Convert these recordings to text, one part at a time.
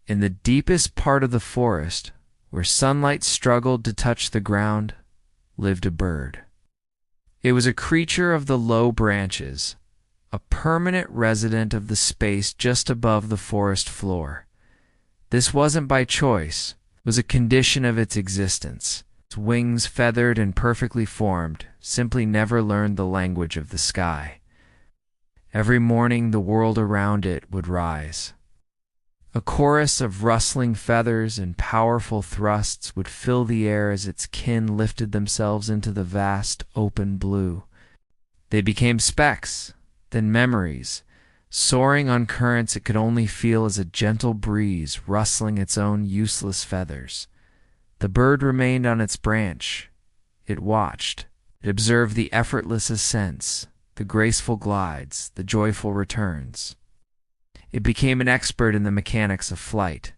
In the deepest part of the forest, where sunlight struggled to touch the ground, lived a bird. It was a creature of the low branches, a permanent resident of the space just above the forest floor. This wasn't by choice, it was a condition of its existence. Its wings, feathered and perfectly formed, simply never learned the language of the sky. Every morning the world around it would rise. A chorus of rustling feathers and powerful thrusts would fill the air as its kin lifted themselves into the vast, open blue. They became specks, then memories, soaring on currents it could only feel as a gentle breeze rustling its own useless feathers. The bird remained on its branch. It watched. It observed the effortless ascents, the graceful glides, the joyful returns. It became an expert in the mechanics of flight,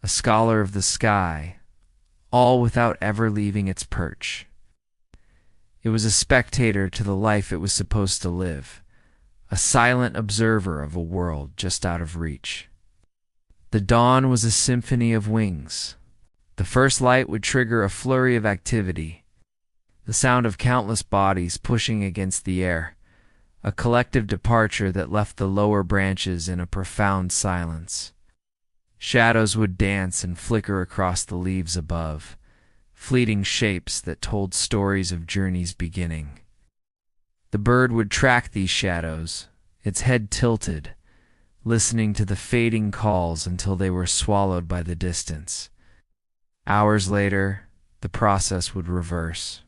a scholar of the sky, all without ever leaving its perch. It was a spectator to the life it was supposed to live, a silent observer of a world just out of reach. The dawn was a symphony of wings. The first light would trigger a flurry of activity, the sound of countless bodies pushing against the air, a collective departure that left the lower branches in a profound silence. Shadows would dance and flicker across the leaves above, fleeting shapes that told stories of journeys beginning. The bird would track these shadows, its head tilted, listening to the fading calls until they were swallowed by the distance. Hours later, the process would reverse.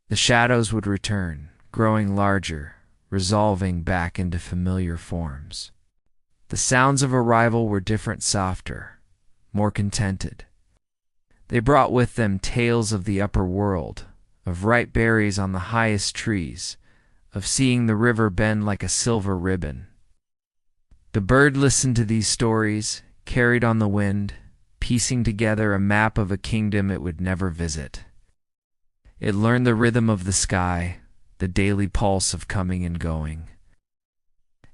The shadows would return, growing larger, resolving back into familiar forms. The sounds of arrival were different, softer, more contented. They brought with them tales of the upper world, of ripe berries on the highest trees, of seeing the river bend like a silver ribbon. The bird listened to these stories, carried on the wind, piecing together a map of a kingdom it would never visit. It learned the rhythm of the sky, the daily pulse of coming and going.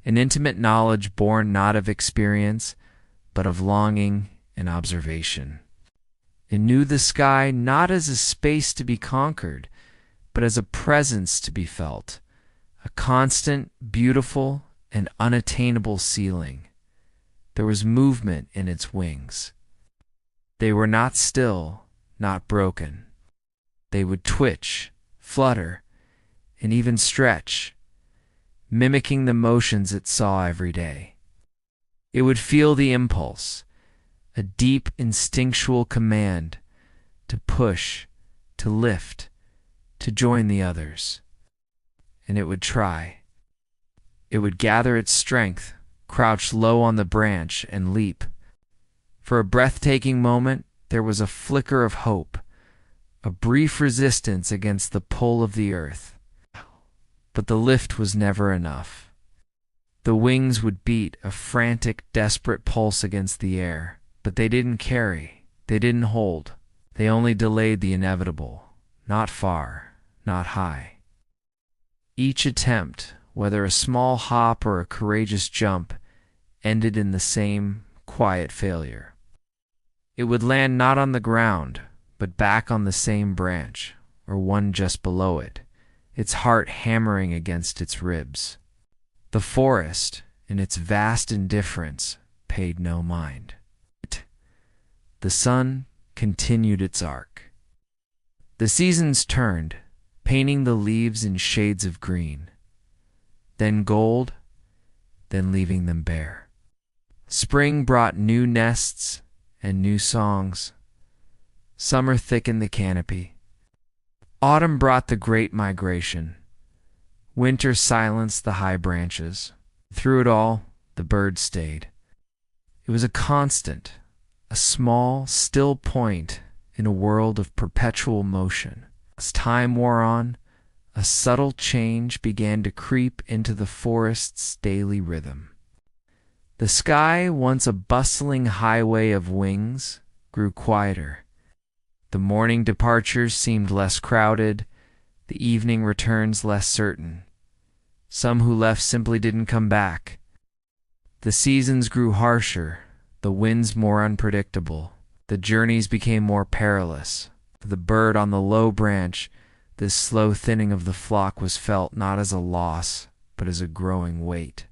An intimate knowledge born not of experience, but of longing and observation. It knew the sky not as a space to be conquered, but as a presence to be felt, a constant, beautiful, and unattainable ceiling. There was movement in its wings. They were not still, not broken. They would twitch, flutter, and even stretch, mimicking the motions it saw every day. It would feel the impulse, a deep instinctual command to push, to lift, to join the others. And it would try. It would gather its strength, crouch low on the branch, and leap. For a breathtaking moment, there was a flicker of hope, a brief resistance against the pull of the earth. But the lift was never enough. The wings would beat a frantic, desperate pulse against the air, but they didn't carry, they didn't hold. They only delayed the inevitable, not far, not high. Each attempt, whether a small hop or a courageous jump, ended in the same quiet failure. It would land not on the ground, but back on the same branch, or one just below it, its heart hammering against its ribs. The forest, in its vast indifference, paid no mind. The sun continued its arc. The seasons turned, painting the leaves in shades of green, then gold, then leaving them bare. Spring brought new nests and new songs. Summer thickened the canopy. Autumn brought the great migration. Winter silenced the high branches. Through it all, the bird stayed. It was a constant, a small, still point in a world of perpetual motion. As time wore on, a subtle change began to creep into the forest's daily rhythm. The sky, once a bustling highway of wings, grew quieter. The morning departures seemed less crowded, the evening returns less certain. Some who left simply didn't come back. The seasons grew harsher, the winds more unpredictable. The journeys became more perilous. For the bird on the low branch, this slow thinning of the flock was felt not as a loss, but as a growing weight.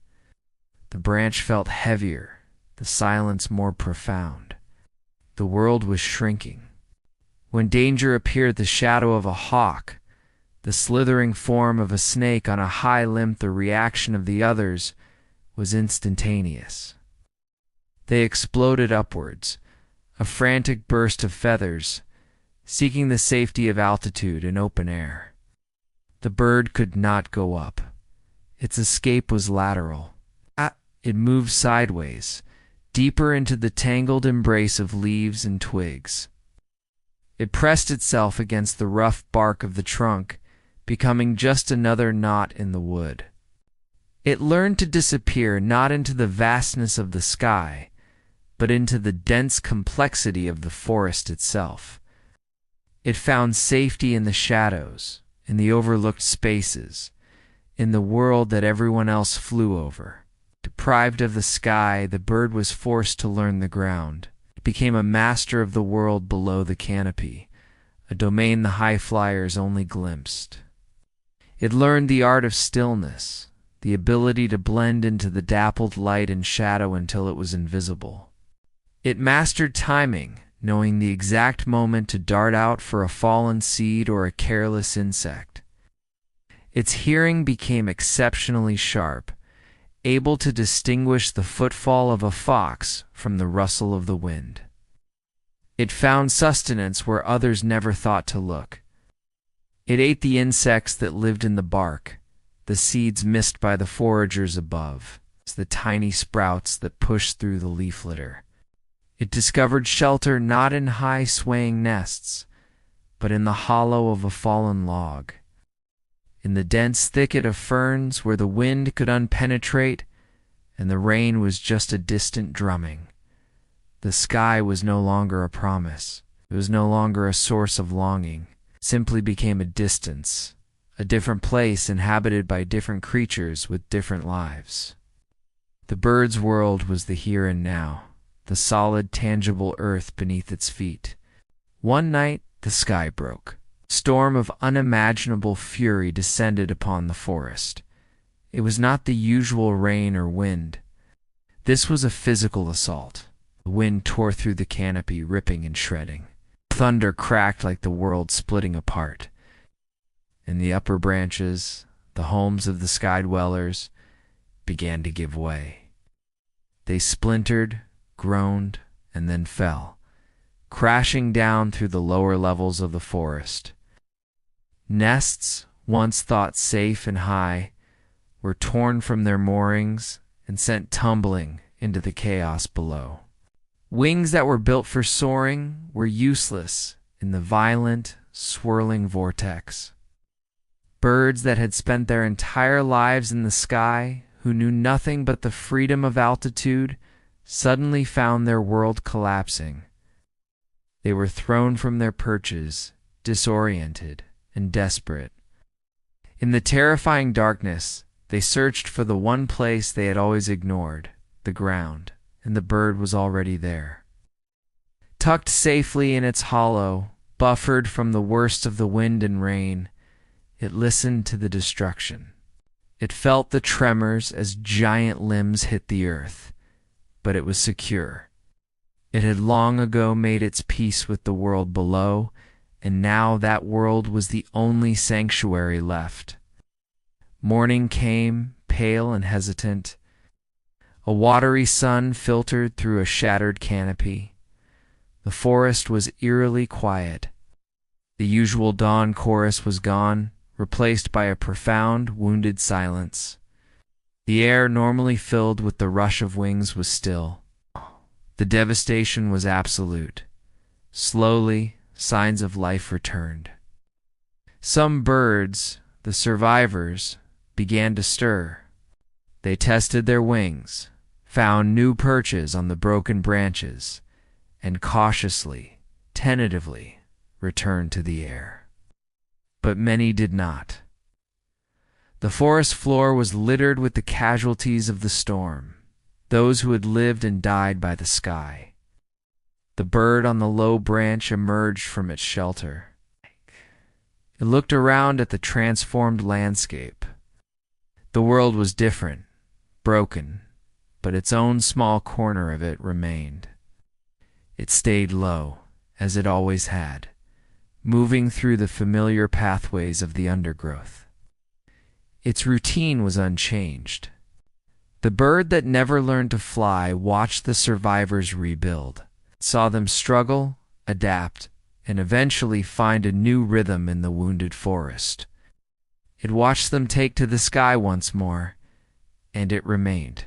The branch felt heavier, the silence more profound. The world was shrinking. When danger appeared, the shadow of a hawk, the slithering form of a snake on a high limb, the reaction of the others was instantaneous. They exploded upwards, a frantic burst of feathers, seeking the safety of altitude and open air. The bird could not go up. Its escape was lateral. It moved sideways, deeper into the tangled embrace of leaves and twigs. It pressed itself against the rough bark of the trunk, becoming just another knot in the wood. It learned to disappear not into the vastness of the sky, but into the dense complexity of the forest itself. It found safety in the shadows, in the overlooked spaces, in the world that everyone else flew over. Deprived of the sky, the bird was forced to learn the ground. It became a master of the world below the canopy, a domain the high flyers only glimpsed. It learned the art of stillness, the ability to blend into the dappled light and shadow until it was invisible. It mastered timing, knowing the exact moment to dart out for a fallen seed or a careless insect. Its hearing became exceptionally sharp, able to distinguish the footfall of a fox from the rustle of the wind. It found sustenance where others never thought to look. It ate the insects that lived in the bark, the seeds missed by the foragers above, the tiny sprouts that pushed through the leaf litter. It discovered shelter not in high swaying nests, but in the hollow of a fallen log. In the dense thicket of ferns where the wind could unpenetrate and the rain was just a distant drumming. The sky was no longer a promise. It was no longer a source of longing. It simply became a distance, a different place inhabited by different creatures with different lives. The bird's world was the here and now, the solid, tangible earth beneath its feet. One night, the sky broke. A storm of unimaginable fury descended upon the forest. It was not the usual rain or wind. This was a physical assault. The wind tore through the canopy, ripping and shredding. Thunder cracked like the world splitting apart. In the upper branches, the homes of the sky dwellers began to give way. They splintered, groaned, and then fell, crashing down through the lower levels of the forest. Nests, once thought safe and high, were torn from their moorings and sent tumbling into the chaos below. Wings that were built for soaring were useless in the violent, swirling vortex. Birds that had spent their entire lives in the sky, who knew nothing but the freedom of altitude, suddenly found their world collapsing. They were thrown from their perches, disoriented and desperate. In the terrifying darkness, they searched for the one place they had always ignored, the ground, and the bird was already there. Tucked safely in its hollow, buffered from the worst of the wind and rain, it listened to the destruction. It felt the tremors as giant limbs hit the earth, but it was secure. It had long ago made its peace with the world below, and now that world was the only sanctuary left. Morning came, pale and hesitant. A watery sun filtered through a shattered canopy. The forest was eerily quiet. The usual dawn chorus was gone, replaced by a profound, wounded silence. The air, normally filled with the rush of wings, was still. The devastation was absolute. Slowly, signs of life returned. Some birds, the survivors, began to stir. They tested their wings, found new perches on the broken branches, and cautiously, tentatively, returned to the air. But many did not. The forest floor was littered with the casualties of the storm. those who had lived and died by the sky. The bird on the low branch emerged from its shelter. It looked around at the transformed landscape. The world was different, broken, but its own small corner of it remained. It stayed low, as it always had, moving through the familiar pathways of the undergrowth. Its routine was unchanged. The bird that never learned to fly watched the survivors rebuild, saw them struggle, adapt, and eventually find a new rhythm in the wounded forest. It watched them take to the sky once more, and it remained.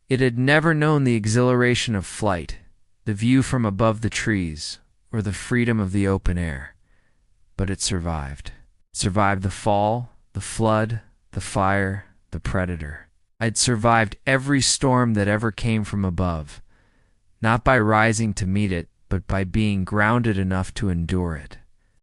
It had never known the exhilaration of flight, the view from above the trees, or the freedom of the open air. But it survived. It survived the fall, the flood, the fire, the predator. I'd survived every storm that ever came from above, not by rising to meet it, but by being grounded enough to endure it.